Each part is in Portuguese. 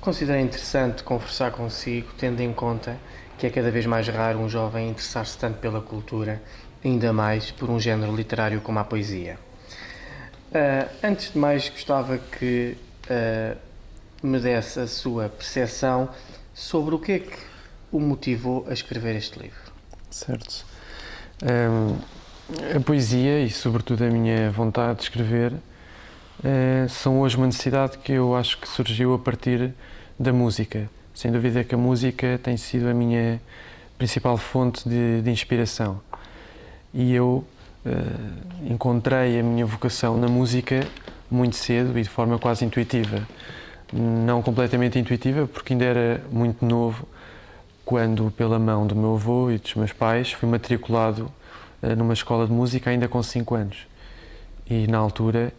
Considero interessante conversar consigo, tendo em conta que é cada vez mais raro um jovem interessar-se tanto pela cultura, ainda mais por um género literário como a poesia. Antes de mais, gostava que me desse a sua percepção sobre o que o motivou a escrever este livro. Certo. A poesia e, sobretudo, a minha vontade de escrever são hoje uma necessidade que eu acho que surgiu a partir da música. Sem dúvida que a música tem sido a minha principal fonte de inspiração. E eu encontrei a minha vocação na música muito cedo e de forma quase intuitiva. Não completamente intuitiva, porque ainda era muito novo, quando, pela mão do meu avô e dos meus pais, fui matriculado numa escola de música ainda com 5 anos. E, na altura,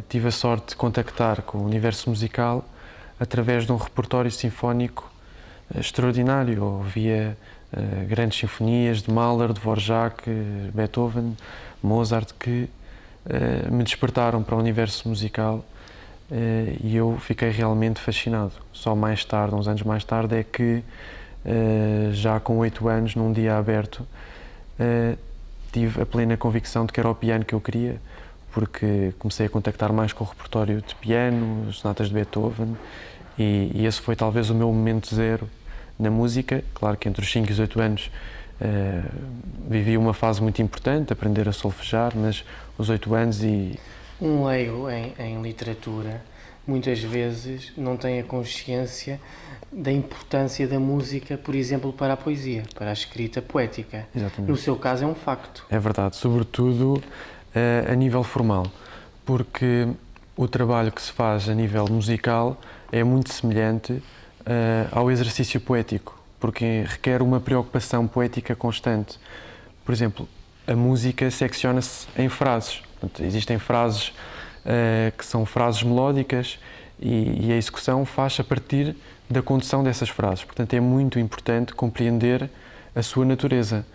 tive a sorte de contactar com o universo musical através de um repertório sinfónico extraordinário. Ouvia grandes sinfonias de Mahler, de Dvorak, Beethoven, Mozart, que me despertaram para o universo musical e eu fiquei realmente fascinado. Só mais tarde, uns anos mais tarde, é que já com 8 anos, num dia aberto, tive a plena convicção de que era o piano que eu queria, porque comecei a contactar mais com o repertório de piano, as sonatas de Beethoven, e esse foi talvez o meu momento zero na música. Claro que entre os 5 e os 8 anos vivi uma fase muito importante, aprender a solfejar, mas os 8 anos e... Um leigo em literatura muitas vezes não tem a consciência da importância da música, por exemplo, para a poesia, para a escrita poética. Exatamente. No seu caso é um facto. É verdade, sobretudo a nível formal, porque o trabalho que se faz a nível musical é muito semelhante ao exercício poético, porque requer uma preocupação poética constante. Por exemplo, a música secciona-se em frases. Portanto, existem frases que são frases melódicas e a execução faz a partir da condução dessas frases. Portanto, é muito importante compreender a sua natureza.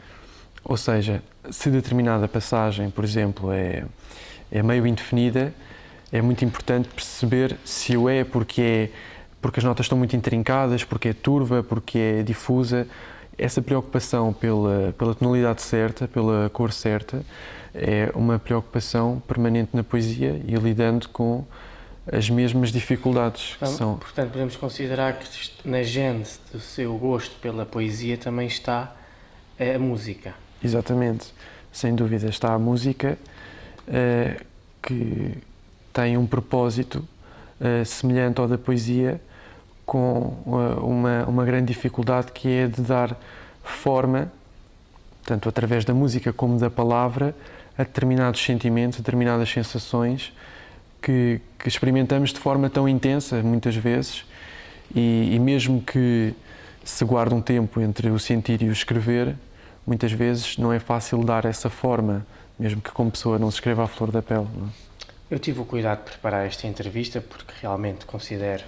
Ou seja, se determinada passagem, por exemplo, é meio indefinida, é muito importante perceber se o é porque as notas estão muito intrincadas, porque é turva, porque é difusa. Essa preocupação pela tonalidade certa, pela cor certa, é uma preocupação permanente na poesia e lidando com as mesmas dificuldades que são. Portanto, podemos considerar que na gênese do seu gosto pela poesia também está a música. Exatamente, sem dúvida está a música que tem um propósito semelhante ao da poesia, com uma grande dificuldade, que é de dar forma, tanto através da música como da palavra, a determinados sentimentos, a determinadas sensações que experimentamos de forma tão intensa, muitas vezes, e mesmo que se guarde um tempo entre o sentir e o escrever, muitas vezes não é fácil dar essa forma, mesmo que como pessoa não se escreva à flor da pele. Não é? Eu tive o cuidado de preparar esta entrevista porque realmente considero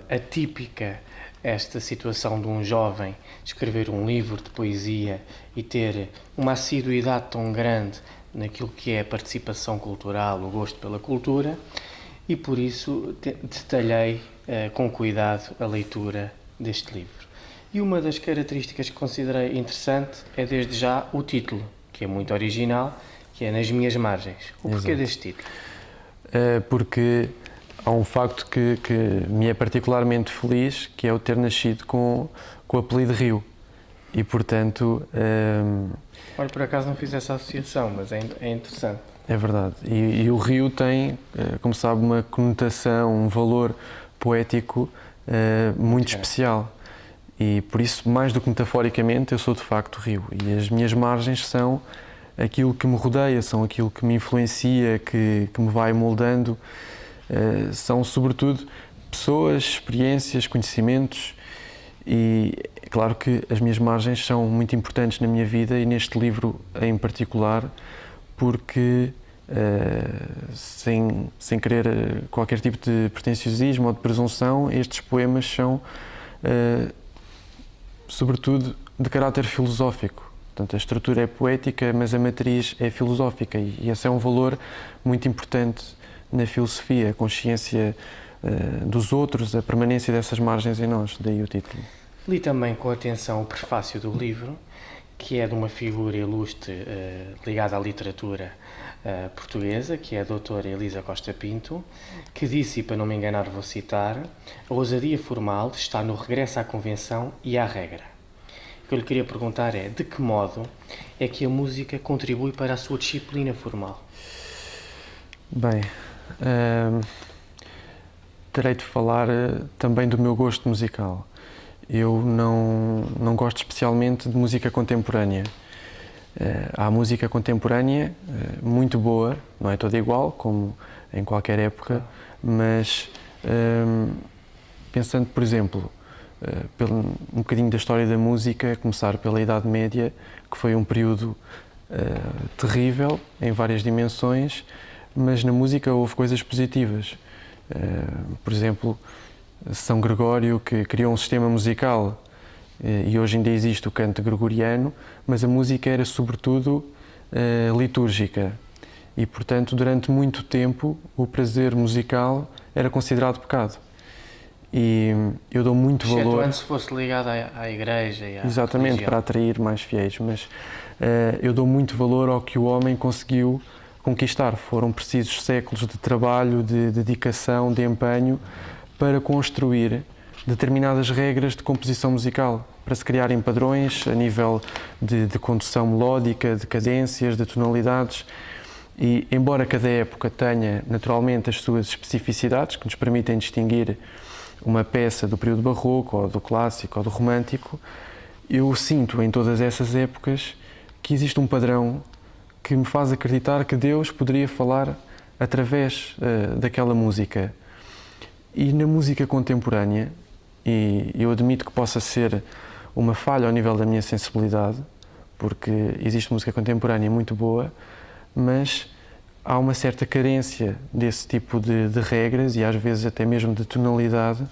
atípica esta situação de um jovem escrever um livro de poesia e ter uma assiduidade tão grande naquilo que é a participação cultural, o gosto pela cultura, e por isso detalhei com cuidado a leitura deste livro. E uma das características que considerei interessante é desde já o título, que é muito original, que é Nas Minhas Margens. O porquê deste título? Porque há um facto que me é particularmente feliz, que é o ter nascido com o apelido Rio. E, portanto... Olha, por acaso não fiz essa associação, mas é interessante. É verdade. E o Rio tem, como sabe, uma conotação, um valor poético muito especial. E, por isso, mais do que metaforicamente, eu sou de facto Rio. E as minhas margens são aquilo que me rodeia, são aquilo que me influencia, que me vai moldando. São, sobretudo, pessoas, experiências, conhecimentos, e é claro que as minhas margens são muito importantes na minha vida e neste livro em particular, porque, sem querer qualquer tipo de pretenciosismo ou de presunção, estes poemas são, sobretudo, de caráter filosófico. Portanto, a estrutura é poética, mas a matriz é filosófica, e esse é um valor muito importante na filosofia, a consciência dos outros, a permanência dessas margens em nós, daí o título. Li também com atenção o prefácio do livro, que é de uma figura ilustre ligada à literatura portuguesa, que é a doutora Elisa Costa Pinto, que disse, e para não me enganar vou citar: a ousadia formal está no regresso à convenção e à regra. O que eu lhe queria perguntar é, de que modo é que a música contribui para a sua disciplina formal? Bem, terei de falar também do meu gosto musical. Eu não gosto especialmente de música contemporânea. Há música contemporânea muito boa, não é toda igual, como em qualquer época, mas pensando, por exemplo, um bocadinho da história da música, a começar pela Idade Média, que foi um período terrível em várias dimensões, mas na música houve coisas positivas. Por exemplo, São Gregório, que criou um sistema musical, e hoje ainda existe o canto gregoriano, mas a música era sobretudo litúrgica e, portanto, durante muito tempo o prazer musical era considerado pecado. E eu dou muito valor... Exceto se fosse ligado à igreja e à Exatamente, religião. para atrair mais fiéis, mas eu dou muito valor ao que o homem conseguiu conquistar. Foram precisos séculos de trabalho, de dedicação, de empenho para construir determinadas regras de composição musical, para se criarem padrões a nível de condução melódica, de cadências, de tonalidades. E, embora cada época tenha naturalmente as suas especificidades, que nos permitem distinguir uma peça do período barroco, ou do clássico, ou do romântico, eu sinto em todas essas épocas que existe um padrão que me faz acreditar que Deus poderia falar através daquela música. E na música contemporânea, e eu admito que possa ser uma falha ao nível da minha sensibilidade, porque existe música contemporânea muito boa, mas há uma certa carência desse tipo de regras e às vezes até mesmo de tonalidade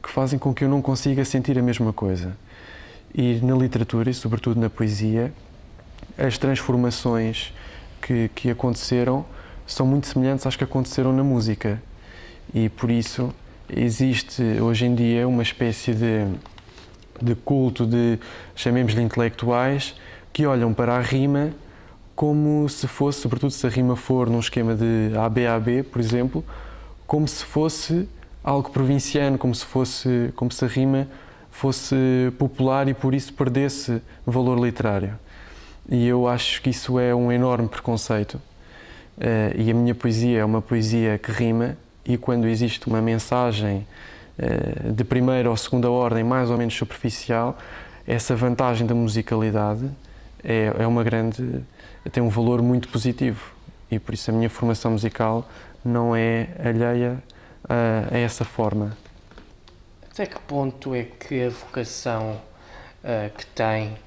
que fazem com que eu não consiga sentir a mesma coisa. E na literatura, e sobretudo na poesia, as transformações que aconteceram são muito semelhantes às que aconteceram na música. E por isso existe hoje em dia uma espécie de culto de, chamemos-lhe intelectuais, que olham para a rima como se fosse, sobretudo se a rima for num esquema de ABAB, por exemplo, como se fosse algo provinciano, como se a rima fosse popular e por isso perdesse valor literário. E eu acho que isso é um enorme preconceito. E a minha poesia é uma poesia que rima, e quando existe uma mensagem de primeira ou segunda ordem mais ou menos superficial, essa vantagem da musicalidade é uma grande, tem um valor muito positivo, e por isso a minha formação musical não é alheia a essa forma. Até que ponto é que a vocação que tem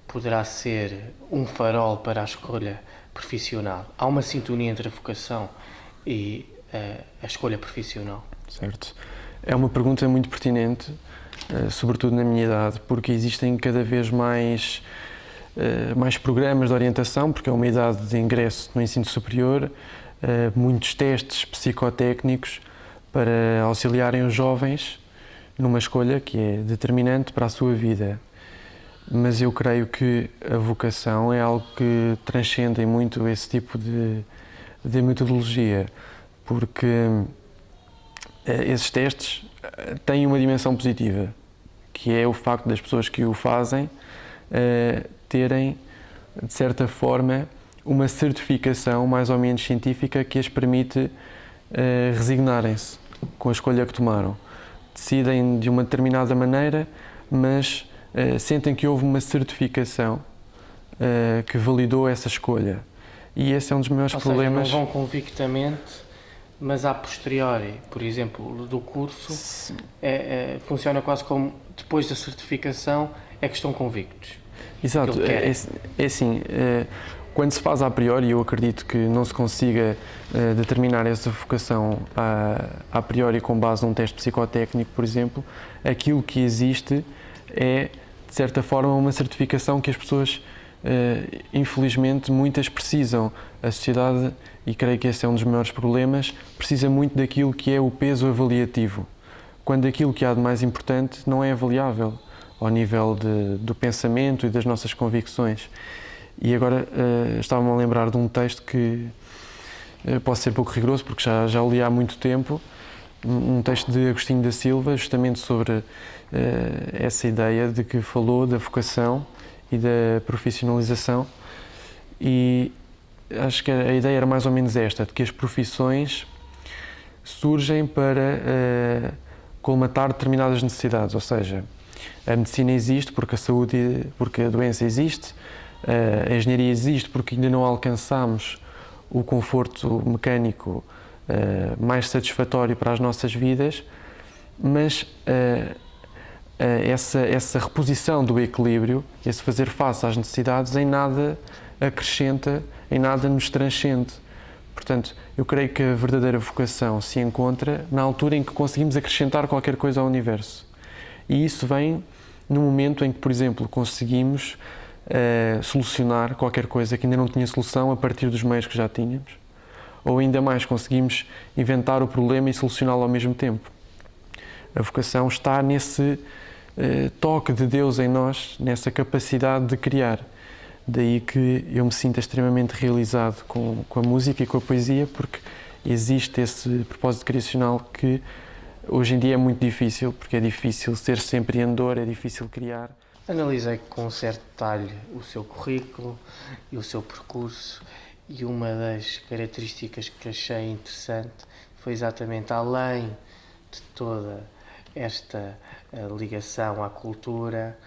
poderá ser um farol para a escolha profissional? Há uma sintonia entre a vocação e a escolha profissional? Certo. É uma pergunta muito pertinente, sobretudo na minha idade, porque existem cada vez mais programas de orientação, porque é uma idade de ingresso no ensino superior, muitos testes psicotécnicos para auxiliarem os jovens numa escolha que é determinante para a sua vida. Mas eu creio que a vocação é algo que transcende muito esse tipo de metodologia, porque esses testes têm uma dimensão positiva, que é o facto das pessoas que o fazem terem, de certa forma, uma certificação mais ou menos científica que as permite resignarem-se com a escolha que tomaram. Decidem de uma determinada maneira, mas sentem que houve uma certificação que validou essa escolha. E esse é um dos maiores problemas. Seja, não vão convictamente, mas a posteriori, por exemplo, do curso, funciona quase como depois da certificação é que estão convictos. Exato, é assim, quando se faz a priori, eu acredito que não se consiga determinar essa vocação a priori com base num teste psicotécnico, por exemplo. Aquilo que existe é, de certa forma, uma certificação que as pessoas infelizmente, muitas precisam. A sociedade, e creio que esse é um dos maiores problemas, precisa muito daquilo que é o peso avaliativo, quando aquilo que há de mais importante não é avaliável ao nível do pensamento e das nossas convicções. E agora estava-me a lembrar de um texto que posso ser pouco rigoroso, porque já o li há muito tempo, um texto de Agostinho da Silva, justamente sobre essa ideia de que falou da vocação e da profissionalização, e acho que a ideia era mais ou menos esta, de que as profissões surgem para colmatar determinadas necessidades, ou seja, a medicina existe porque porque a doença existe, a engenharia existe porque ainda não alcançamos o conforto mecânico mais satisfatório para as nossas vidas, mas essa reposição do equilíbrio, esse fazer face às necessidades, em nada acrescenta, em nada nos transcende. Portanto, eu creio que a verdadeira vocação se encontra na altura em que conseguimos acrescentar qualquer coisa ao universo. E isso vem no momento em que, por exemplo, conseguimos solucionar qualquer coisa que ainda não tinha solução a partir dos meios que já tínhamos, ou ainda mais, conseguimos inventar o problema e solucioná-lo ao mesmo tempo. A vocação está nesse toque de Deus em nós, nessa capacidade de criar. Daí que eu me sinto extremamente realizado com a música e com a poesia, porque existe esse propósito criacional que hoje em dia é muito difícil, porque é difícil ser sempre empreendedor, é difícil criar. Analisei com um certo detalhe o seu currículo e o seu percurso, e uma das características que achei interessante foi exatamente, além de toda esta ligação à cultura,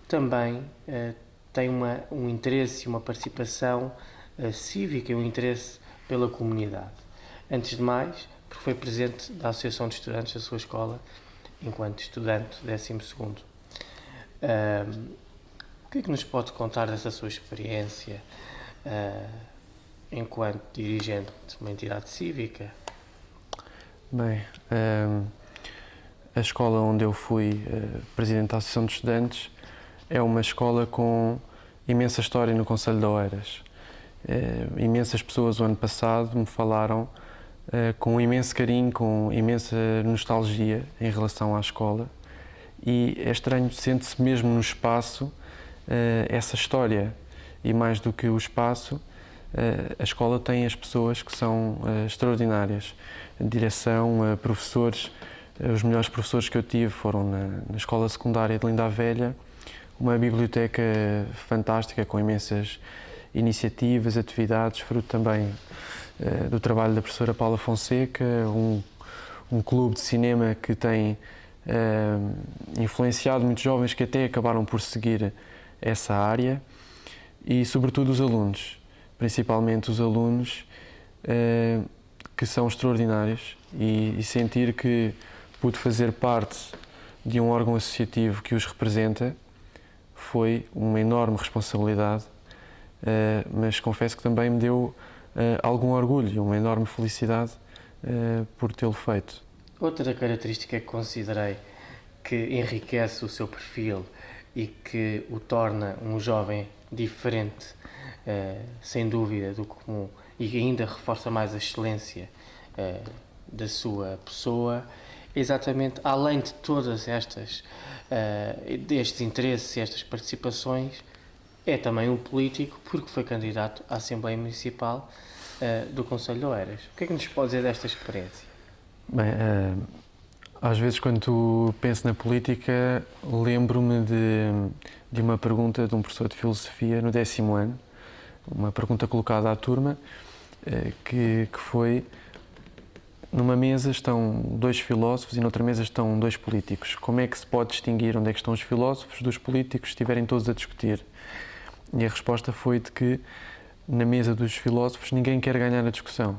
também tem um interesse e uma participação cívica e um interesse pela comunidade. Antes de mais, porque foi presidente da Associação de Estudantes da sua escola, enquanto estudante 12º. O que é que nos pode contar dessa sua experiência enquanto dirigente de uma entidade cívica? Bem, a escola onde eu fui presidente da Associação de Estudantes é uma escola com imensa história no Concelho de Oeiras. Imensas pessoas o ano passado me falaram com imenso carinho, com imensa nostalgia em relação à escola, e é estranho, sente-se mesmo no espaço essa história, e mais do que o espaço, a escola tem as pessoas que são extraordinárias, a direção, professores. Os melhores professores que eu tive foram na escola secundária de Linda a Velha, uma biblioteca fantástica com imensas iniciativas, atividades, fruto também do trabalho da professora Paula Fonseca, um clube de cinema que tem influenciado muitos jovens que até acabaram por seguir essa área, e sobretudo os alunos, principalmente os alunos que são extraordinários, e sentir que pude fazer parte de um órgão associativo que os representa foi uma enorme responsabilidade, mas confesso que também me deu algum orgulho e uma enorme felicidade por tê-lo feito. Outra característica que considerei que enriquece o seu perfil e que o torna um jovem diferente, sem dúvida, do comum, e ainda reforça mais a excelência da sua pessoa, exatamente, além de todas destes interesses e estas participações, é também um político, porque foi candidato à Assembleia Municipal do Concelho de Oeiras. O que é que nos pode dizer desta experiência? Bem, às vezes quando penso na política, lembro-me de uma pergunta de um professor de filosofia no 10º ano, uma pergunta colocada à turma, que foi: numa mesa estão 2 filósofos e noutra mesa estão 2 políticos. Como é que se pode distinguir onde é que estão os filósofos dos políticos se estiverem todos a discutir? E a resposta foi de que na mesa dos filósofos ninguém quer ganhar a discussão.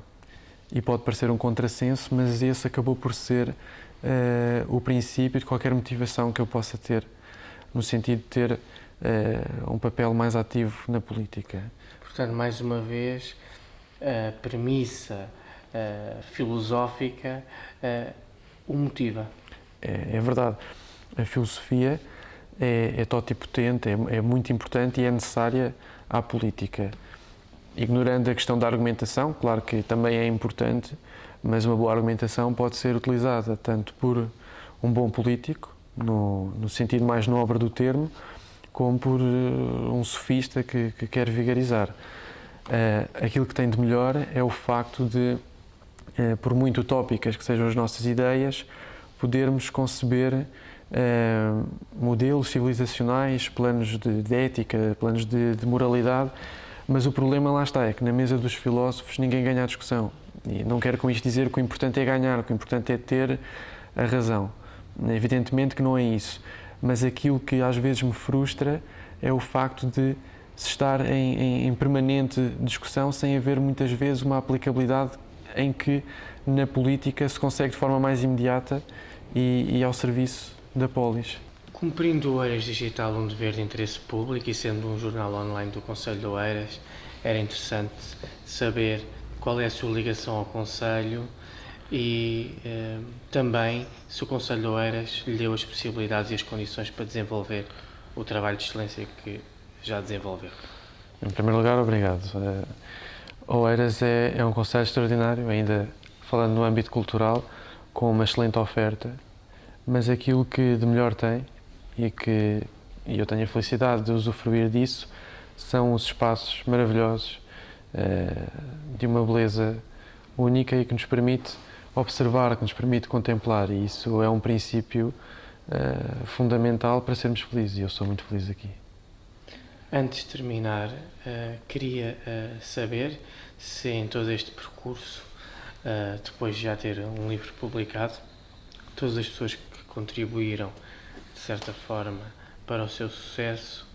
E pode parecer um contrassenso, mas esse acabou por ser o princípio de qualquer motivação que eu possa ter, no sentido de ter um papel mais ativo na política. Portanto, mais uma vez, a premissa filosófica o motiva. É verdade. A filosofia é totipotente, é muito importante e é necessária à política. Ignorando a questão da argumentação, claro que também é importante, mas uma boa argumentação pode ser utilizada tanto por um bom político, no sentido mais nobre do termo, como por um sofista que quer vigarizar. Aquilo que tem de melhor é o facto de, por muito utópicas que sejam as nossas ideias, podermos conceber modelos civilizacionais, planos de ética, planos de moralidade, mas o problema lá está, é que na mesa dos filósofos ninguém ganha a discussão. E não quero com isto dizer que o importante é ganhar, que o importante é ter a razão. Evidentemente que não é isso, mas aquilo que às vezes me frustra é o facto de se estar em permanente discussão sem haver muitas vezes uma aplicabilidade em que na política se consegue de forma mais imediata e ao serviço da polis. Cumprindo o Oeiras Digital um dever de interesse público e sendo um jornal online do Concelho de Oeiras, era interessante saber qual é a sua ligação ao Concelho e também se o Concelho de Oeiras lhe deu as possibilidades e as condições para desenvolver o trabalho de excelência que já desenvolveu. Em primeiro lugar, obrigado. Oeiras é um concelho extraordinário, ainda falando no âmbito cultural, com uma excelente oferta, mas aquilo que de melhor tem e eu tenho a felicidade de usufruir disso são os espaços maravilhosos, de uma beleza única e que nos permite observar, que nos permite contemplar, e isso é um princípio fundamental para sermos felizes, e eu sou muito feliz aqui. Antes de terminar, queria saber se em todo este percurso, depois de já ter um livro publicado, todas as pessoas que contribuíram, de certa forma, para o seu sucesso,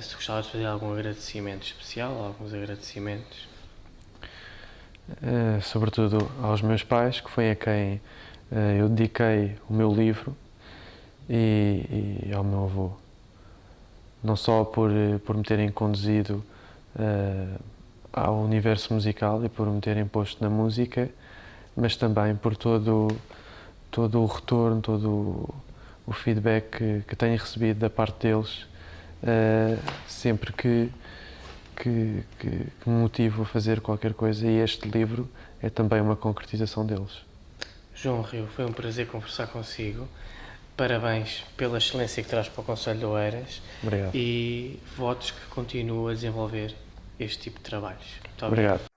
se gostava de fazer algum agradecimento especial, alguns agradecimentos. Sobretudo aos meus pais, que foi a quem eu dediquei o meu livro, e ao meu avô. Não só por me terem conduzido ao universo musical e por me terem posto na música, mas também por todo o retorno, todo o feedback que tenho recebido da parte deles, sempre que me motivo a fazer qualquer coisa, e este livro é também uma concretização deles. João Rio, foi um prazer conversar consigo. Parabéns pela excelência que traz para o Concelho de Oeiras. Obrigado. E votos que continue a desenvolver este tipo de trabalhos. Muito obrigado.